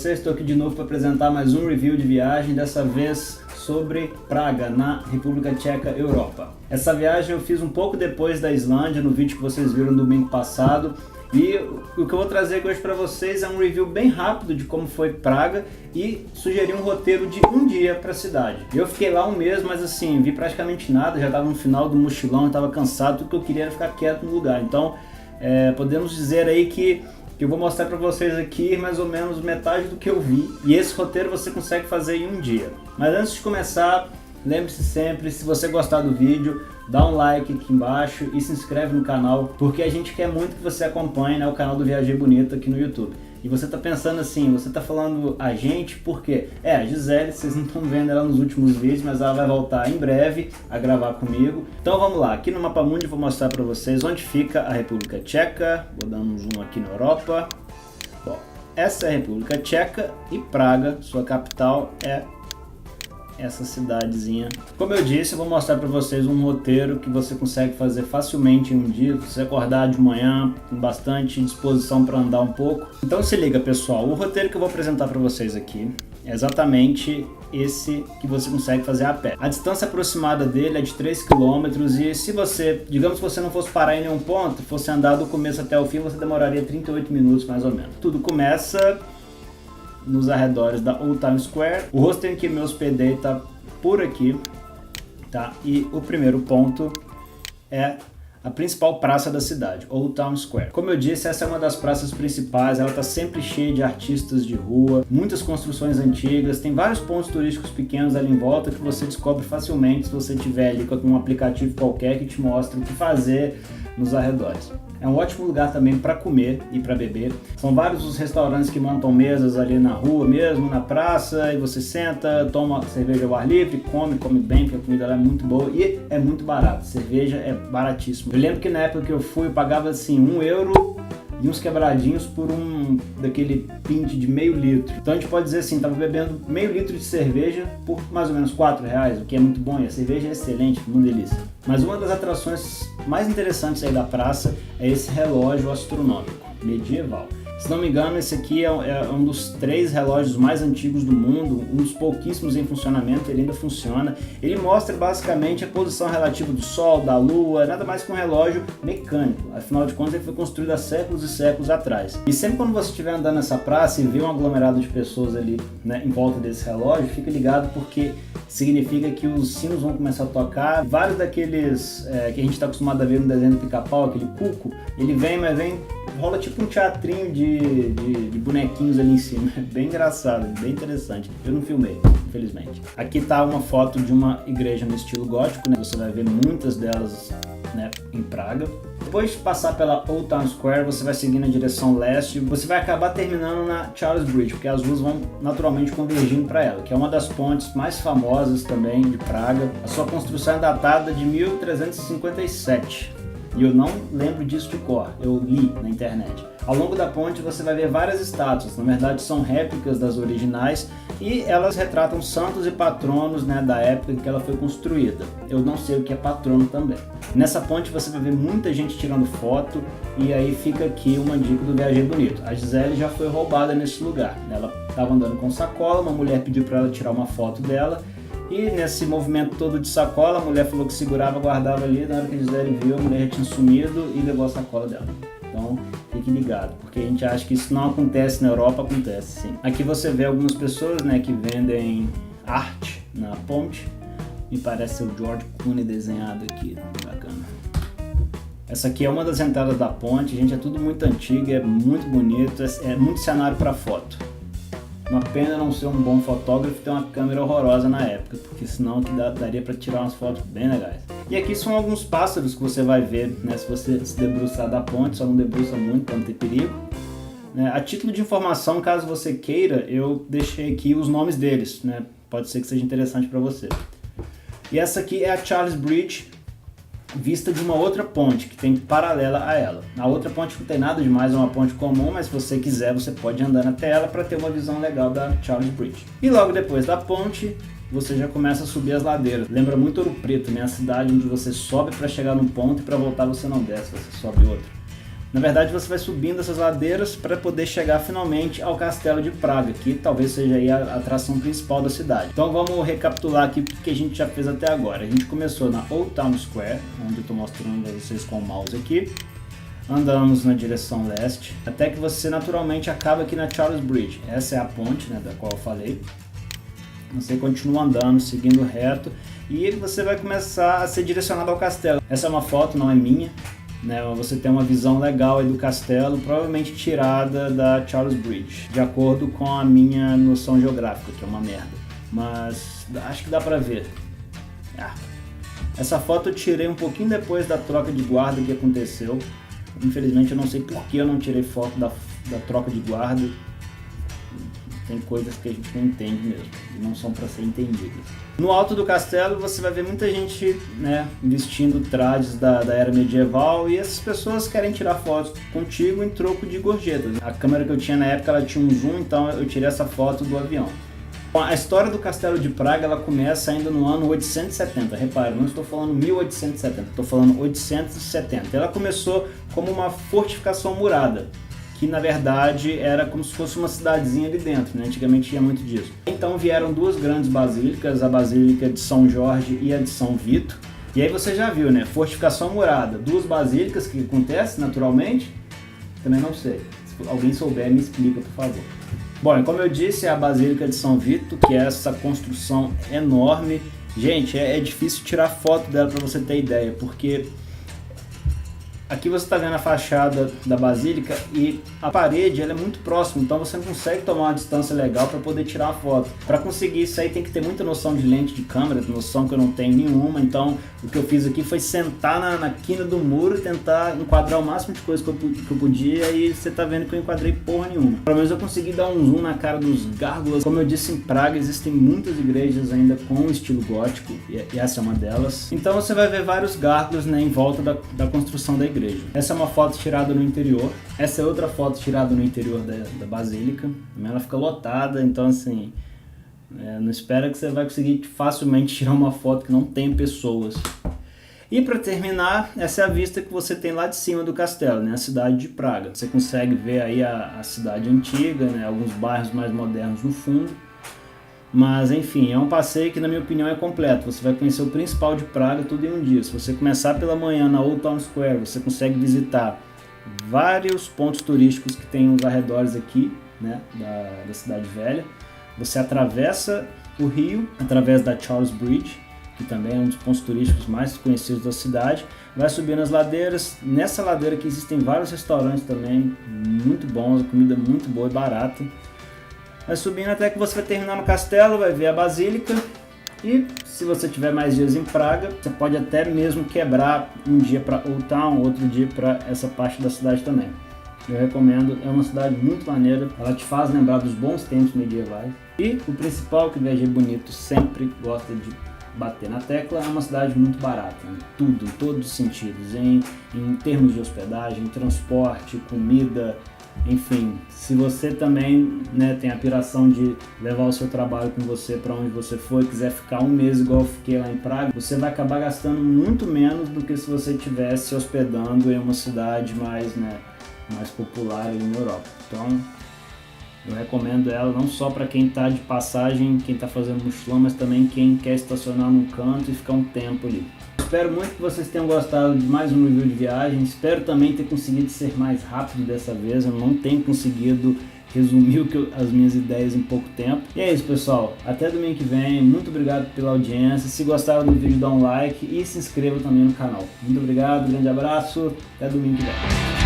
Estou aqui de novo para apresentar mais um review de viagem, dessa vez sobre Praga, na República Tcheca, Europa. Essa viagem eu fiz um pouco depois da Islândia, no vídeo que vocês viram no domingo passado, e o que eu vou trazer aqui hoje para vocês é um review bem rápido de como foi Praga e sugerir um roteiro de um dia para a cidade. Eu fiquei lá um mês, mas assim, vi praticamente nada, já estava no final do mochilão, estava cansado, tudo que eu queria era ficar quieto no lugar. Então, podemos dizer aí que eu vou mostrar para vocês aqui mais ou menos metade do que eu vi, e esse roteiro você consegue fazer em um dia. Mas antes de começar, lembre-se sempre, se você gostar do vídeo, dá um like aqui embaixo e se inscreve no canal, porque a gente quer muito que você acompanhe, né, o canal do Viajei Bonito aqui no YouTube. E você tá pensando assim, você tá falando a gente, por quê? A Gisele, vocês não estão vendo ela nos últimos vídeos, mas ela vai voltar em breve a gravar comigo. Então vamos lá, aqui no Mapa Mundi eu vou mostrar para vocês onde fica a República Tcheca. Vou dar um zoom aqui na Europa. Bom, essa é a República Tcheca e Praga, sua capital, é essa cidadezinha. Como eu disse, eu vou mostrar para vocês um roteiro que você consegue fazer facilmente em um dia, você acordar de manhã com bastante disposição para andar um pouco. Então se liga, pessoal, o roteiro que eu vou apresentar para vocês aqui é exatamente esse que você consegue fazer a pé. A distância aproximada dele é de 3 km e se você, digamos que você não fosse parar em nenhum ponto, fosse andar do começo até o fim, você demoraria 38 minutos mais ou menos. Tudo começa nos arredores da Old Town Square. O hostel em que me hospedei tá por aqui, tá? E o primeiro ponto é a principal praça da cidade, Old Town Square. Como eu disse, essa é uma das praças principais, ela tá sempre cheia de artistas de rua, muitas construções antigas, tem vários pontos turísticos pequenos ali em volta que você descobre facilmente se você tiver ali com um aplicativo qualquer que te mostra o que fazer nos arredores. É um ótimo lugar também para comer e para beber. São vários os restaurantes que montam mesas ali na rua mesmo, na praça, e você senta, toma cerveja ao ar livre, come bem, porque a comida lá é muito boa e é muito barato. Cerveja é baratíssimo. Eu lembro que na época que eu fui, eu pagava assim €1 e uns quebradinhos por daquele pint de meio litro. Então a gente pode dizer assim, estava bebendo meio litro de cerveja por mais ou menos R$4, o que é muito bom, e a cerveja é excelente, uma delícia. Mas uma das atrações mais interessantes aí da praça é esse relógio astronômico medieval. Se não me engano, esse aqui é um dos 3 relógios mais antigos do mundo, um dos pouquíssimos em funcionamento, ele ainda funciona. Ele mostra basicamente a posição relativa do Sol, da Lua, nada mais que um relógio mecânico. Afinal de contas, ele foi construído há séculos e séculos atrás. E sempre quando você estiver andando nessa praça e vê um aglomerado de pessoas ali, né, em volta desse relógio, fica ligado porque significa que os sinos vão começar a tocar. Vários daqueles que a gente está acostumado a ver no desenho do Pica-Pau, aquele cuco, ele vem, mas rola tipo um teatrinho de bonequinhos ali em cima. É bem engraçado, bem interessante. Eu não filmei, infelizmente. Aqui tá uma foto de uma igreja no estilo gótico, né? Você vai ver muitas delas, né, em Praga. Depois de passar pela Old Town Square, você vai seguir na direção leste, você vai acabar terminando na Charles Bridge, porque as ruas vão naturalmente convergindo para ela, que é uma das pontes mais famosas também de Praga. A sua construção é datada de 1357. E eu não lembro disso de cor, eu li na internet. Ao longo da ponte você vai ver várias estátuas, na verdade são réplicas das originais, e elas retratam santos e patronos, né, da época em que ela foi construída. Eu não sei o que é patrono também. Nessa ponte você vai ver muita gente tirando foto, e aí fica aqui uma dica do Viajei Bonito. A Gisele já foi roubada nesse lugar. Ela estava andando com sacola, uma mulher pediu para ela tirar uma foto dela, e nesse movimento todo de sacola, a mulher falou que segurava, guardava ali, na hora que a Gisele viu, a mulher já tinha sumido e levou a sacola dela. Então fique ligado, porque a gente acha que isso não acontece na Europa, acontece sim. Aqui você vê algumas pessoas, né, que vendem arte na ponte. Me parece ser o George Clooney desenhado aqui, bacana. Essa aqui é uma das entradas da ponte, gente, é tudo muito antigo, é muito bonito, é muito cenário para foto. Uma pena não ser um bom fotógrafo e ter uma câmera horrorosa na época, porque senão que daria para tirar umas fotos bem legais. E aqui são alguns pássaros que você vai ver, né, se você se debruçar da ponte, só não debruça muito para não ter perigo. A título de informação, caso você queira, eu deixei aqui os nomes deles, né, pode ser que seja interessante para você. E essa aqui é a Charles Bridge, vista de uma outra ponte que tem paralela a ela. A outra ponte não tem nada demais, é uma ponte comum, mas se você quiser você pode andar até ela para ter uma visão legal da Charles Bridge. E logo depois da ponte você já começa a subir as ladeiras. Lembra muito Ouro Preto, né? A cidade onde você sobe para chegar num ponto e para voltar você não desce, você sobe outro. Na verdade você vai subindo essas ladeiras para poder chegar finalmente ao Castelo de Praga, que talvez seja aí a atração principal da cidade. Então vamos recapitular aqui o que a gente já fez até agora. A gente começou na Old Town Square, onde eu estou mostrando para vocês com o mouse aqui. Andamos na direção leste, até que você naturalmente acaba aqui na Charles Bridge. Essa é a ponte, né, da qual eu falei. Você continua andando, seguindo reto, e você vai começar a ser direcionado ao castelo. Essa é uma foto, não é minha. Né, você tem uma visão legal aí do castelo, provavelmente tirada da Charles Bridge, de acordo com a minha noção geográfica, que é uma merda, mas acho que dá pra ver. Essa foto eu tirei um pouquinho depois da troca de guarda que aconteceu. Infelizmente eu não sei por que eu não tirei foto da troca de guarda. Tem coisas que a gente não entende mesmo, e não são para ser entendidas. No alto do castelo você vai ver muita gente, né, vestindo trajes da era medieval, e essas pessoas querem tirar fotos contigo em troco de gorjetas. A câmera que eu tinha na época ela tinha um zoom, então eu tirei essa foto do avião. Bom, a história do Castelo de Praga ela começa ainda no ano 870, repare, não estou falando 1870, estou falando 870. Ela começou como uma fortificação murada, que na verdade era como se fosse uma cidadezinha ali dentro, né? Antigamente tinha muito disso. Então vieram duas grandes basílicas, a Basílica de São Jorge e a de São Vito. E aí você já viu, né? Fortificação murada, duas basílicas, que acontece naturalmente? Também não sei. Se alguém souber, me explica, por favor. Bom, como eu disse, é a Basílica de São Vito, que é essa construção enorme. Gente, é difícil tirar foto dela para você ter ideia, porque aqui você está vendo a fachada da Basílica e a parede ela é muito próxima, então você não consegue tomar uma distância legal para poder tirar a foto. Para conseguir isso aí tem que ter muita noção de lente de câmera, noção que eu não tenho nenhuma, então o que eu fiz aqui foi sentar na quina do muro e tentar enquadrar o máximo de coisa que eu podia, e você está vendo que eu enquadrei porra nenhuma. Pelo menos eu consegui dar um zoom na cara dos gárgulas. Como eu disse, em Praga existem muitas igrejas ainda com estilo gótico, e essa é uma delas. Então você vai ver vários gárgulas, né, em volta da construção da igreja. Essa é uma foto tirada no interior. Essa é outra foto tirada no interior da Basílica. Ela fica lotada, então assim, não espera que você vai conseguir facilmente tirar uma foto que não tem pessoas. E para terminar, essa é a vista que você tem lá de cima do castelo, né, a cidade de Praga. Você consegue ver aí a cidade antiga, né, alguns bairros mais modernos no fundo. Mas enfim, é um passeio que na minha opinião é completo. Você vai conhecer o principal de Praga tudo em um dia. Se você começar pela manhã na Old Town Square, você consegue visitar vários pontos turísticos que tem nos arredores aqui, né, da cidade velha. Você atravessa o rio através da Charles Bridge, que também é um dos pontos turísticos mais conhecidos da cidade. Vai subir nas ladeiras. Nessa ladeira aqui existem vários restaurantes também, muito bons, a comida muito boa e barata. Vai subindo até que você vai terminar no castelo, vai ver a Basílica, e se você tiver mais dias em Praga, você pode até mesmo quebrar um dia para Old Town, outro dia para essa parte da cidade também. Eu recomendo, é uma cidade muito maneira, ela te faz lembrar dos bons tempos medievais. E o principal que o Viajei Bonito sempre gosta de bater na tecla, é uma cidade muito barata, em tudo, em todos os sentidos, em termos de hospedagem, transporte, comida. Enfim, se você também, né, tem a piração de levar o seu trabalho com você para onde você for e quiser ficar um mês igual eu fiquei lá em Praga, você vai acabar gastando muito menos do que se você estivesse se hospedando em uma cidade mais popular ali na Europa. Então, eu recomendo ela não só para quem está de passagem, quem está fazendo mochilão, mas também quem quer estacionar num canto e ficar um tempo ali. Espero muito que vocês tenham gostado de mais um review de viagem. Espero também ter conseguido ser mais rápido dessa vez. Eu não tenho conseguido resumir as minhas ideias em pouco tempo. E é isso, pessoal. Até domingo que vem. Muito obrigado pela audiência. Se gostaram do vídeo, dá um like e se inscreva também no canal. Muito obrigado, grande abraço. Até domingo que vem.